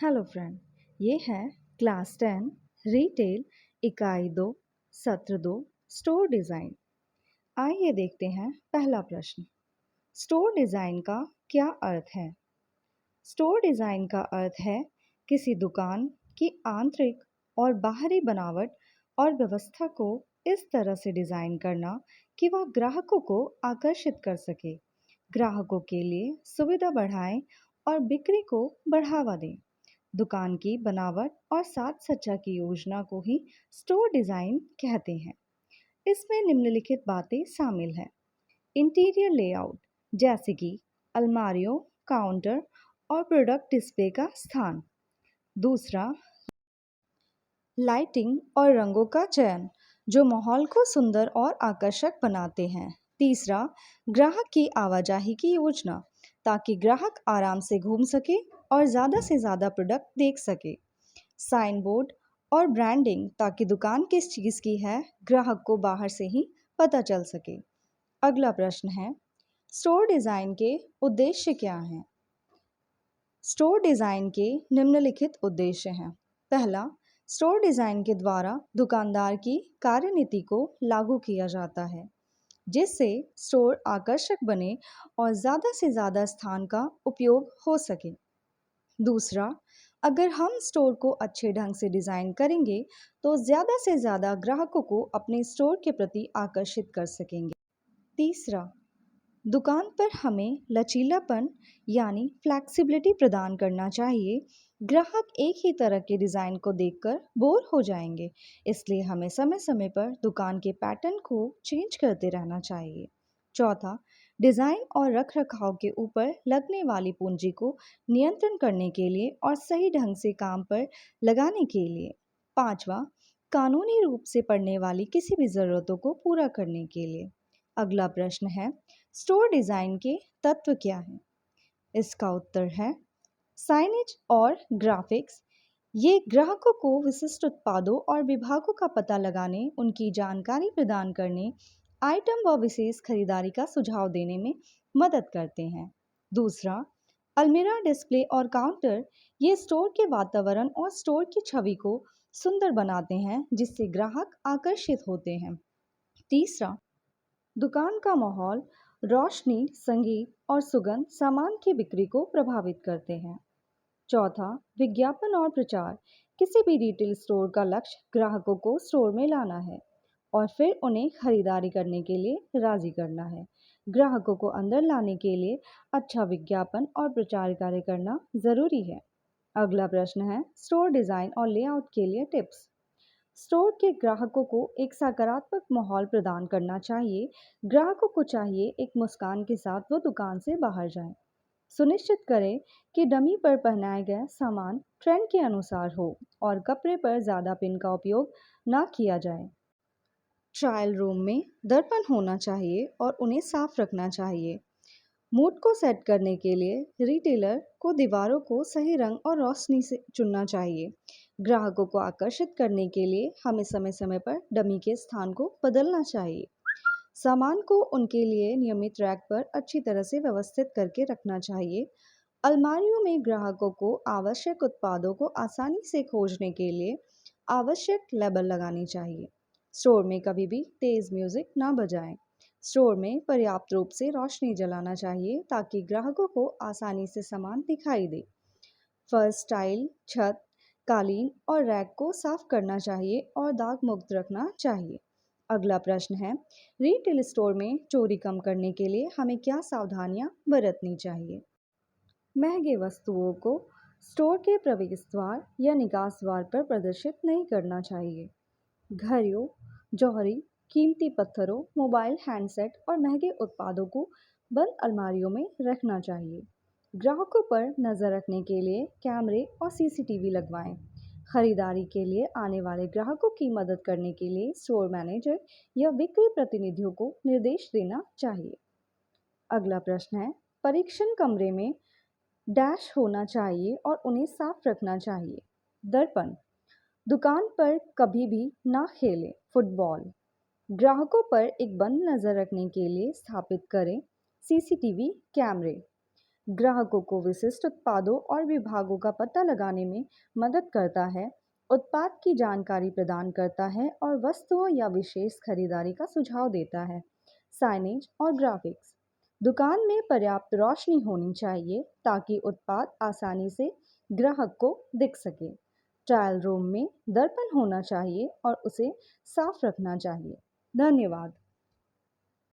Hello friend, ये है class 10 retail इकाई 2 सत्र 2 स्टोर डिज़ाइन। आइए देखते हैं पहला प्रश्न। स्टोर डिज़ाइन का क्या अर्थ है? स्टोर डिज़ाइन का अर्थ है किसी दुकान की आंतरिक और बाहरी बनावट और व्यवस्था को इस तरह से डिज़ाइन करना कि वह ग्राहकों को आकर्षित कर सके, ग्राहकों के लिए सुविधा बढ़ाएं और बिक्री को बढ़ावा दें। दुकान की बनावट और साज सज्जा की योजना को ही स्टोर डिज़ाइन कहते हैं। इसमें निम्नलिखित बातें शामिल हैं। इंटीरियर लेआउट, जैसे कि अलमारियों, काउंटर और प्रोडक्ट डिस्प्ले का स्थान। दूसरा, लाइटिंग और रंगों का चयन, जो माहौल को सुंदर और आकर्षक बनाते हैं। तीसरा, ग्राहक की आवाजाही की योजना, ताकि ग्राहक आराम से घूम सके और ज़्यादा से ज़्यादा प्रोडक्ट देख सके। साइन बोर्ड और ब्रांडिंग, ताकि दुकान किस चीज़ की है ग्राहक को बाहर से ही पता चल सके। अगला प्रश्न है, स्टोर डिज़ाइन के उद्देश्य क्या हैं? स्टोर डिज़ाइन के निम्नलिखित उद्देश्य हैं। पहला, स्टोर डिज़ाइन के द्वारा दुकानदार की कार्यनीति को लागू किया जाता है, जिससे स्टोर आकर्षक बने और ज़्यादा से ज़्यादा स्थान का उपयोग हो सके। दूसरा, अगर हम स्टोर को अच्छे ढंग से डिज़ाइन करेंगे तो ज़्यादा से ज़्यादा ग्राहकों को अपने स्टोर के प्रति आकर्षित कर सकेंगे। तीसरा, दुकान पर हमें लचीलापन यानी फ्लैक्सिबिलिटी प्रदान करना चाहिए। ग्राहक एक ही तरह के डिज़ाइन को देखकर बोर हो जाएंगे, इसलिए हमें समय समय पर दुकान के पैटर्न को चेंज करते रहना चाहिए। चौथा, डिज़ाइन और रखरखाव के ऊपर लगने वाली पूंजी को नियंत्रण करने के लिए और सही ढंग से काम पर लगाने के लिए। पांचवा, कानूनी रूप से पड़ने वाली किसी भी ज़रूरतों को पूरा करने के लिए। अगला प्रश्न है, स्टोर डिज़ाइन के तत्व क्या हैं? इसका उत्तर है साइनेज और ग्राफिक्स। ये ग्राहकों को विशिष्ट उत्पादों और विभागों का पता लगाने, उनकी जानकारी प्रदान करने, आइटम व विशेष खरीदारी का सुझाव देने में मदद करते हैं। दूसरा, अलमीरा, डिस्प्ले और काउंटर, ये स्टोर के वातावरण और स्टोर की छवि को सुंदर बनाते हैं, जिससे ग्राहक आकर्षित होते हैं। तीसरा, दुकान का माहौल, रोशनी, संगीत और सुगंध सामान की बिक्री को प्रभावित करते हैं। चौथा, विज्ञापन और प्रचार, किसी भी रिटेल स्टोर का लक्ष्य ग्राहकों को स्टोर में लाना है और फिर उन्हें खरीदारी करने के लिए राजी करना है। ग्राहकों को अंदर लाने के लिए अच्छा विज्ञापन और प्रचार कार्य करना जरूरी है। अगला प्रश्न है, स्टोर डिज़ाइन और लेआउट के लिए टिप्स। स्टोर के ग्राहकों को एक सकारात्मक माहौल प्रदान करना चाहिए। ग्राहकों को चाहिए एक मुस्कान के साथ वो दुकान से बाहर जाएं। सुनिश्चित करें कि डमी पर पहनाए गए सामान ट्रेंड के अनुसार हो और कपड़े पर ज़्यादा पिन का उपयोग ना किया जाए। ट्रायल रूम में दर्पण होना चाहिए और उन्हें साफ रखना चाहिए। मूड को सेट करने के लिए रिटेलर को दीवारों को सही रंग और रोशनी से चुनना चाहिए। ग्राहकों को आकर्षित करने के लिए हमें समय समय पर डमी के स्थान को बदलना चाहिए। सामान को उनके लिए नियमित रैक पर अच्छी तरह से व्यवस्थित करके रखना चाहिए। अलमारियों में ग्राहकों को आवश्यक उत्पादों को आसानी से खोजने के लिए आवश्यक लेबल लगानी चाहिए। स्टोर में कभी भी तेज़ म्यूज़िक ना बजाएं। स्टोर में पर्याप्त रूप से रोशनी जलाना चाहिए ताकि ग्राहकों को आसानी से सामान दिखाई दे। फर्श, टाइल, छत, कालीन और रैक को साफ करना चाहिए और दाग मुक्त रखना चाहिए। अगला प्रश्न है, रिटेल स्टोर में चोरी कम करने के लिए हमें क्या सावधानियां बरतनी चाहिए? महंगे वस्तुओं को स्टोर के प्रवेश द्वार या निकास द्वार पर प्रदर्शित नहीं करना चाहिए। घड़ियों, जौहरी, कीमती पत्थरों, मोबाइल हैंडसेट और महंगे उत्पादों को बंद अलमारियों में रखना चाहिए। ग्राहकों पर नज़र रखने के लिए कैमरे और सीसीटीवी लगवाएं। खरीदारी के लिए आने वाले ग्राहकों की मदद करने के लिए स्टोर मैनेजर या बिक्री प्रतिनिधियों को निर्देश देना चाहिए। अगला प्रश्न है, परीक्षण कमरे में डैश होना चाहिए और उन्हें साफ रखना चाहिए। दर्पण, दुकान पर कभी भी ना खेलें। फुटबॉल, ग्राहकों पर एक बंद नज़र रखने के लिए स्थापित करें। सीसीटीवी कैमरे, ग्राहकों को विशिष्ट उत्पादों और विभागों का पता लगाने में मदद करता है, उत्पाद की जानकारी प्रदान करता है और वस्तुओं या विशेष खरीदारी का सुझाव देता है। साइनेज और ग्राफिक्स। दुकान में पर्याप्त रोशनी होनी चाहिए ताकि उत्पाद आसानी से ग्राहक को दिख सके। ट्रायल रूम में दर्पण होना चाहिए और उसे साफ रखना चाहिए। धन्यवाद।